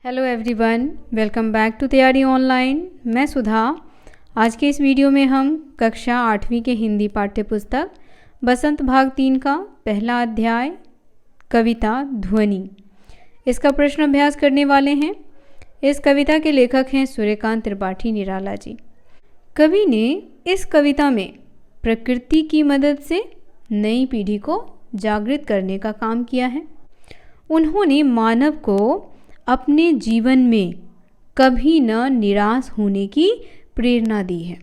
Hello everyone, welcome back to Taiyari online. मैं सुधा। आज के इस वीडियो में हम कक्षा 8वीं के हिंदी पाठ्य पुस्तक बसंत भाग 3 का पहला अध्याय कविता ध्वनि, इसका प्रश्न अभ्यास करने वाले हैं। इस कविता के लेखक हैं सूर्यकांत त्रिपाठी निराला जी। कवि ने इस कविता में प्रकृति की मदद से नई पीढ़ी को जागृत करने का काम किया है। उन्होंने मानव को अपने जीवन में कभी न निराश होने की प्रेरणा दी है।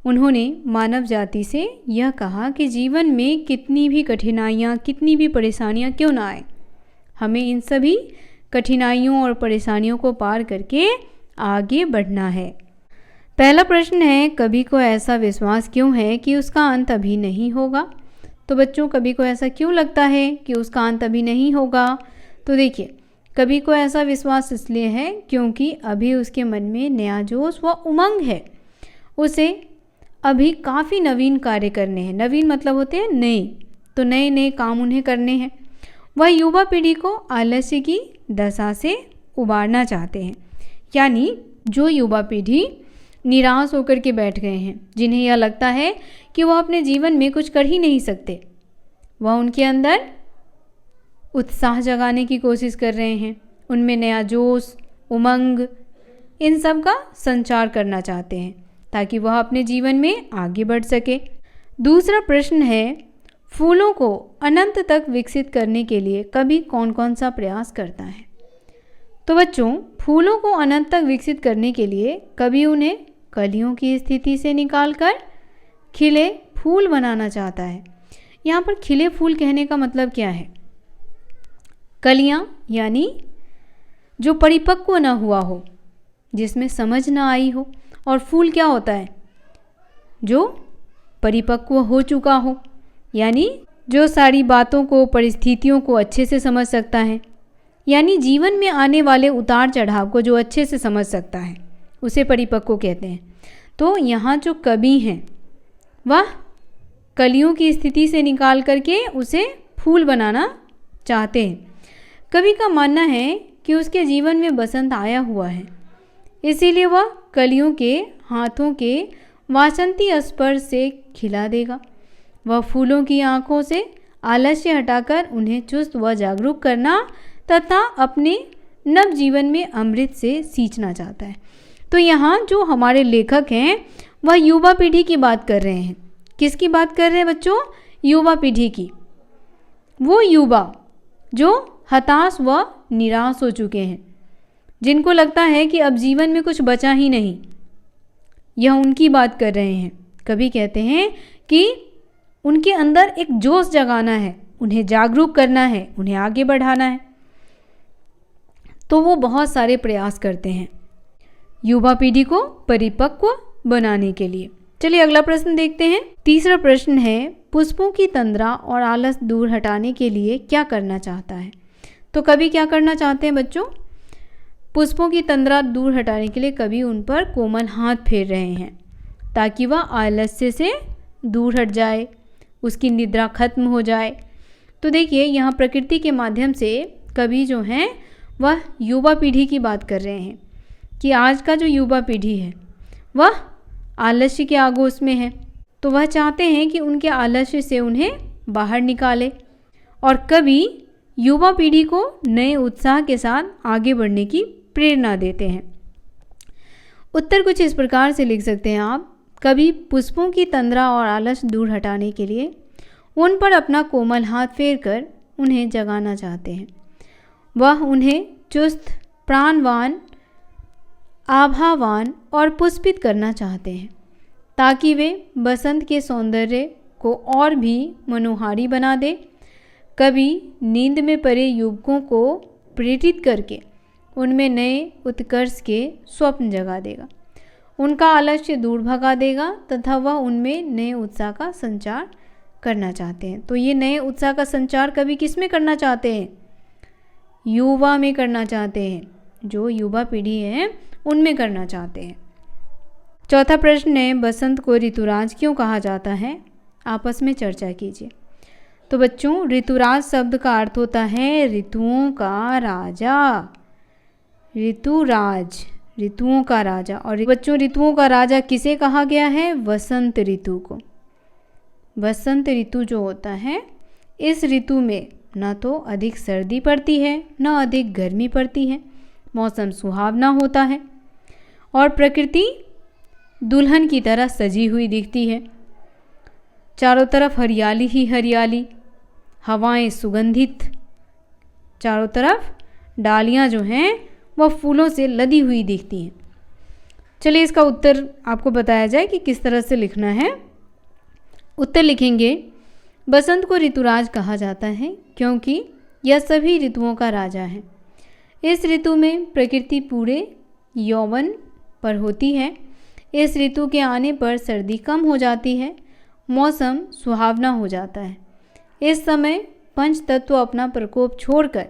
उन्होंने मानव जाति से यह कहा कि जीवन में कितनी भी कठिनाइयाँ, कितनी भी परेशानियाँ क्यों ना आए, हमें इन सभी कठिनाइयों और परेशानियों को पार करके आगे बढ़ना है। पहला प्रश्न है, कवि को ऐसा विश्वास क्यों है कि उसका अंत अभी नहीं होगा? तो बच्चों, कवि को ऐसा क्यों लगता है कि उसका अंत अभी नहीं होगा? तो देखिए, कवि को ऐसा विश्वास इसलिए है क्योंकि अभी उसके मन में नया जोश व उमंग है। उसे अभी काफ़ी नवीन कार्य करने हैं। नवीन मतलब होते हैं नए, तो नए नए काम उन्हें करने हैं। वह युवा पीढ़ी को आलस्य की दशा से उबारना चाहते हैं। यानी जो युवा पीढ़ी निराश होकर के बैठ गए हैं, जिन्हें यह लगता है कि वह अपने जीवन में कुछ कर ही नहीं सकते, वह उनके अंदर उत्साह जगाने की कोशिश कर रहे हैं। उनमें नया जोश, उमंग, इन सब का संचार करना चाहते हैं ताकि वह अपने जीवन में आगे बढ़ सके। दूसरा प्रश्न है, फूलों को अनंत तक विकसित करने के लिए कवि कौन कौन सा प्रयास करता है? तो बच्चों, फूलों को अनंत तक विकसित करने के लिए कवि उन्हें कलियों की स्थिति से निकालकर खिले फूल बनाना चाहता है। यहाँ पर खिले फूल कहने का मतलब क्या है? कलियाँ यानी जो परिपक्व न हुआ हो, जिसमें समझ न आई हो, और फूल क्या होता है? जो परिपक्व हो चुका हो, यानी जो सारी बातों को, परिस्थितियों को अच्छे से समझ सकता है, यानी जीवन में आने वाले उतार चढ़ाव को जो अच्छे से समझ सकता है, उसे परिपक्व कहते हैं। तो यहाँ जो कवि हैं वह कलियों की स्थिति से निकाल करके उसे फूल बनाना चाहते हैं। कवि का मानना है कि उसके जीवन में बसंत आया हुआ है, इसीलिए वह कलियों के हाथों के वासंती स्पर्श से खिला देगा। वह फूलों की आँखों से आलस्य हटाकर उन्हें चुस्त व जागरूक करना तथा अपने नव जीवन में अमृत से सींचना चाहता है। तो यहाँ जो हमारे लेखक हैं वह युवा पीढ़ी की बात कर रहे हैं। किसकी बात कर रहे हैं बच्चों? युवा पीढ़ी की। वो युवा जो हताश व निराश हो चुके हैं, जिनको लगता है कि अब जीवन में कुछ बचा ही नहीं, यह उनकी बात कर रहे हैं। कवि कहते हैं कि उनके अंदर एक जोश जगाना है, उन्हें जागरूक करना है, उन्हें आगे बढ़ाना है। तो वो बहुत सारे प्रयास करते हैं युवा पीढ़ी को परिपक्व बनाने के लिए। चलिए अगला प्रश्न देखते हैं। तीसरा प्रश्न है, पुष्पों की तंद्रा और आलस दूर हटाने के लिए क्या करना चाहता है? तो कवि क्या करना चाहते हैं बच्चों? पुष्पों की तंद्रा दूर हटाने के लिए कवि उन पर कोमल हाथ फेर रहे हैं ताकि वह आलस्य से दूर हट जाए, उसकी निद्रा खत्म हो जाए। तो देखिए, यहाँ प्रकृति के माध्यम से कवि जो हैं वह युवा पीढ़ी की बात कर रहे हैं कि आज का जो युवा पीढ़ी है वह आलस्य के आगोश में है। तो वह चाहते हैं कि उनके आलस्य से उन्हें बाहर निकाले, और कवि युवा पीढ़ी को नए उत्साह के साथ आगे बढ़ने की प्रेरणा देते हैं। उत्तर कुछ इस प्रकार से लिख सकते हैं आप। कवि पुष्पों की तंद्रा और आलस दूर हटाने के लिए उन पर अपना कोमल हाथ फेर कर उन्हें जगाना चाहते हैं। वह उन्हें चुस्त, प्राणवान, आभावान और पुष्पित करना चाहते हैं ताकि वे बसंत के सौंदर्य को और भी मनोहारी बना दे। कवि नींद में पड़े युवकों को प्रेरित करके उनमें नए उत्कर्ष के स्वप्न जगा देगा, उनका आलस्य दूर भगा देगा तथा वह उनमें नए उत्साह का संचार करना चाहते हैं। तो ये नए उत्साह का संचार कवि किस में करना चाहते हैं? युवा में करना चाहते हैं। जो युवा पीढ़ी है उनमें करना चाहते हैं। चौथा प्रश्न है, बसंत को ऋतुराज क्यों कहा जाता है? आपस में चर्चा कीजिए। तो बच्चों, ऋतुराज शब्द का अर्थ होता है ऋतुओं का राजा। ऋतुराज, ऋतुओं का राजा। और बच्चों ऋतुओं का राजा किसे कहा गया है? वसंत ऋतु को। वसंत ऋतु जो होता है, इस ऋतु में ना तो अधिक सर्दी पड़ती है ना अधिक गर्मी पड़ती है, मौसम सुहावना होता है और प्रकृति दुल्हन की तरह सजी हुई दिखती है। चारों तरफ हरियाली ही हरियाली, हवाएं सुगंधित, चारों तरफ डालियां जो हैं वह फूलों से लदी हुई दिखती हैं। चलिए इसका उत्तर आपको बताया जाए कि किस तरह से लिखना है। उत्तर लिखेंगे, बसंत को ऋतुराज कहा जाता है क्योंकि यह सभी ऋतुओं का राजा है। इस ऋतु में प्रकृति पूरे यौवन पर होती है। इस ऋतु के आने पर सर्दी कम हो जाती है, मौसम सुहावना हो जाता है। इस समय पंच तत्व अपना प्रकोप छोड़कर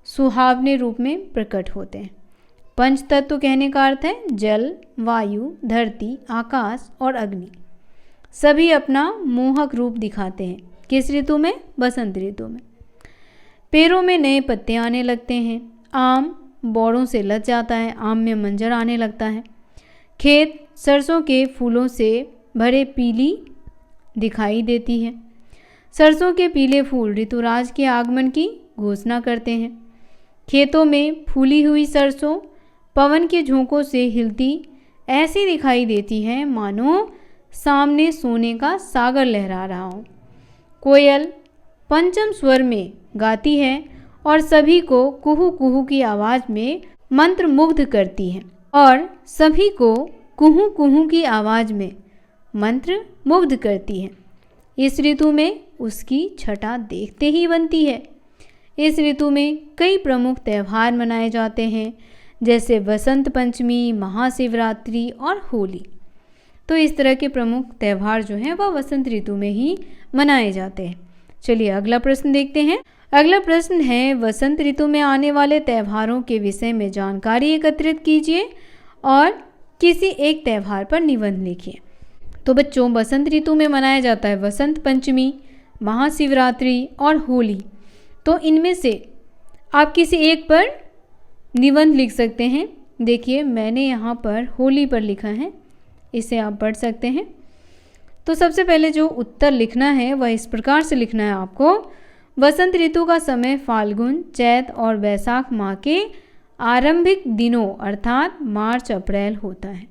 सुहावने रूप में प्रकट होते हैं। पंच तत्व कहने का अर्थ है जल, वायु, धरती, आकाश और अग्नि। सभी अपना मोहक रूप दिखाते हैं। किस ऋतु में? बसंत ऋतु में। पेड़ों में नए पत्ते आने लगते हैं, आम बौड़ों से लद जाता है, आम में मंजर आने लगता है। खेत सरसों के फूलों से भरे पीली दिखाई देती है। सरसों के पीले फूल ऋतुराज के आगमन की घोषणा करते हैं। खेतों में फूली हुई सरसों पवन के झोंकों से हिलती ऐसी दिखाई देती है मानो सामने सोने का सागर लहरा रहा हो। कोयल पंचम स्वर में गाती है और सभी को कुहू कुहू की आवाज़ में मंत्र मुग्ध करती है और सभी को कुहू कुहू की आवाज़ में मंत्र मुग्ध करती है। इस ऋतु में उसकी छटा देखते ही बनती है। इस ऋतु में कई प्रमुख त्यौहार मनाए जाते हैं जैसे वसंत पंचमी, महाशिवरात्रि और होली। तो इस तरह के प्रमुख त्यौहार जो हैं वह वसंत ऋतु में ही मनाए जाते हैं। चलिए अगला प्रश्न देखते हैं। अगला प्रश्न है, वसंत ऋतु में आने वाले त्यौहारों के विषय में जानकारी एकत्रित कीजिए और किसी एक त्यौहार पर निबंध लिखिए। तो बच्चों बसंत ऋतु में मनाया जाता है वसंत पंचमी, महाशिवरात्रि और होली। तो इनमें से आप किसी एक पर निबंध लिख सकते हैं। देखिए मैंने यहाँ पर होली पर लिखा है, इसे आप पढ़ सकते हैं। तो सबसे पहले जो उत्तर लिखना है वह इस प्रकार से लिखना है आपको। वसंत ऋतु का समय फाल्गुन, चैत और वैशाख माह के आरंभिक दिनों अर्थात मार्च अप्रैल होता है।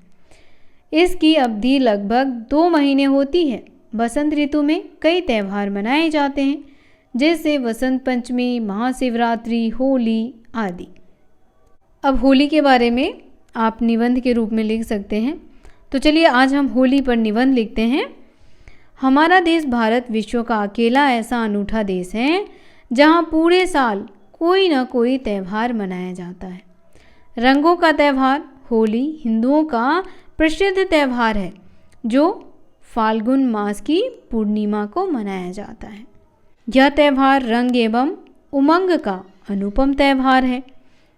इसकी अवधि लगभग 2 महीने होती है। बसंत ऋतु में कई त्यौहार मनाए जाते हैं जैसे वसंत पंचमी, महाशिवरात्रि, होली आदि। अब होली के बारे में आप निबंध के रूप में लिख सकते हैं। तो चलिए आज हम होली पर निबंध लिखते हैं। हमारा देश भारत विश्व का अकेला ऐसा अनूठा देश है जहाँ पूरे साल कोई न कोई त्यौहार मनाया जाता है। रंगों का त्यौहार होली हिंदुओं का प्रसिद्ध त्यौहार है जो फाल्गुन मास की पूर्णिमा को मनाया जाता है। यह त्यौहार रंग एवं उमंग का अनुपम त्यौहार है।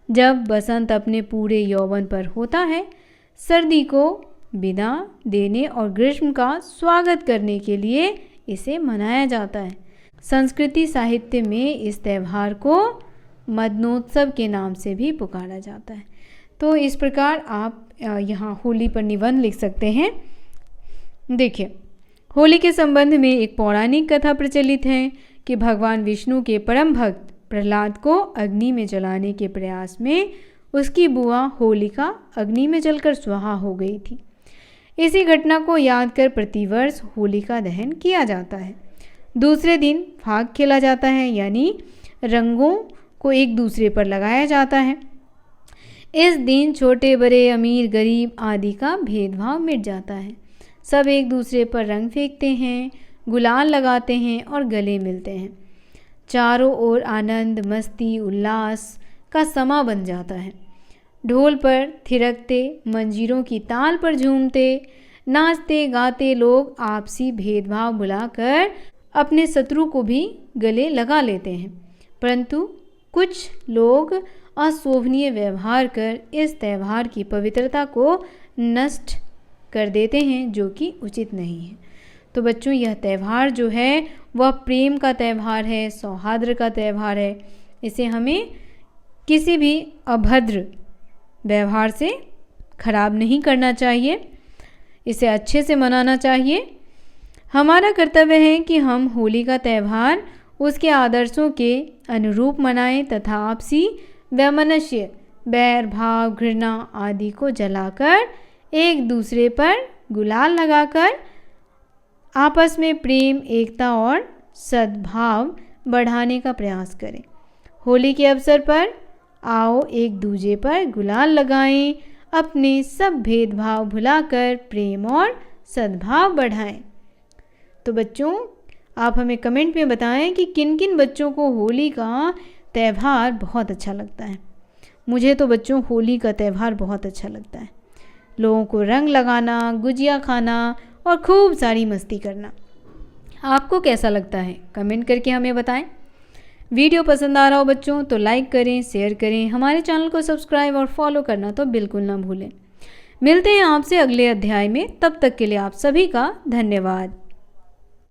जब बसंत अपने पूरे यौवन पर होता है, सर्दी को विदा देने और ग्रीष्म का स्वागत करने के लिए इसे मनाया जाता है। संस्कृति साहित्य में इस त्यौहार को मदनोत्सव के नाम से भी पुकारा जाता है। तो इस प्रकार आप यहाँ होली पर निबंध लिख सकते हैं। देखिए होली के संबंध में एक पौराणिक कथा प्रचलित है कि भगवान विष्णु के परम भक्त प्रहलाद को अग्नि में जलाने के प्रयास में उसकी बुआ होलिका अग्नि में जलकर स्वाहा हो गई थी। इसी घटना को याद कर प्रतिवर्ष होलिका दहन किया जाता है। दूसरे दिन फाग खेला जाता है, यानी रंगों को एक दूसरे पर लगाया जाता है। इस दिन छोटे बड़े, अमीर गरीब आदि का भेदभाव मिट जाता है। सब एक दूसरे पर रंग फेंकते हैं, गुलाल लगाते हैं और गले मिलते हैं। चारों ओर आनंद, मस्ती, उल्लास का समा बन जाता है। ढोल पर थिरकते, मंजीरों की ताल पर झूमते, नाचते गाते लोग आपसी भेदभाव भुलाकर अपने शत्रु को भी गले लगा लेते हैं। परंतु कुछ लोग अशोभनीय व्यवहार कर इस त्यौहार की पवित्रता को नष्ट कर देते हैं, जो कि उचित नहीं है। तो बच्चों यह त्यौहार जो है वह प्रेम का त्यौहार है, सौहार्द का त्यौहार है। इसे हमें किसी भी अभद्र व्यवहार से खराब नहीं करना चाहिए, इसे अच्छे से मनाना चाहिए। हमारा कर्तव्य है कि हम होली का त्यौहार उसके आदर्शों के अनुरूप मनाएं तथा आपसी वैमनस्य, बैर भाव, घृणा आदि को जलाकर एक दूसरे पर गुलाल लगाकर आपस में प्रेम, एकता और सद्भाव बढ़ाने का प्रयास करें। होली के अवसर पर आओ एक दूजे पर गुलाल लगाएं, अपने सब भेदभाव भुलाकर प्रेम और सद्भाव बढ़ाएं। तो बच्चों, आप हमें कमेंट में बताएं कि किन किन बच्चों को होली का त्यौहार बहुत अच्छा लगता है। मुझे तो बच्चों होली का त्यौहार बहुत अच्छा लगता है। लोगों को रंग लगाना, गुजिया खाना और खूब सारी मस्ती करना। आपको कैसा लगता है? कमेंट करके हमें बताएं। वीडियो पसंद आ रहा हो बच्चों तो लाइक करें, शेयर करें, हमारे चैनल को सब्सक्राइब और फॉलो करना तो बिल्कुल ना भूलें। मिलते हैं आपसे अगले अध्याय में, तब तक के लिए आप सभी का धन्यवाद।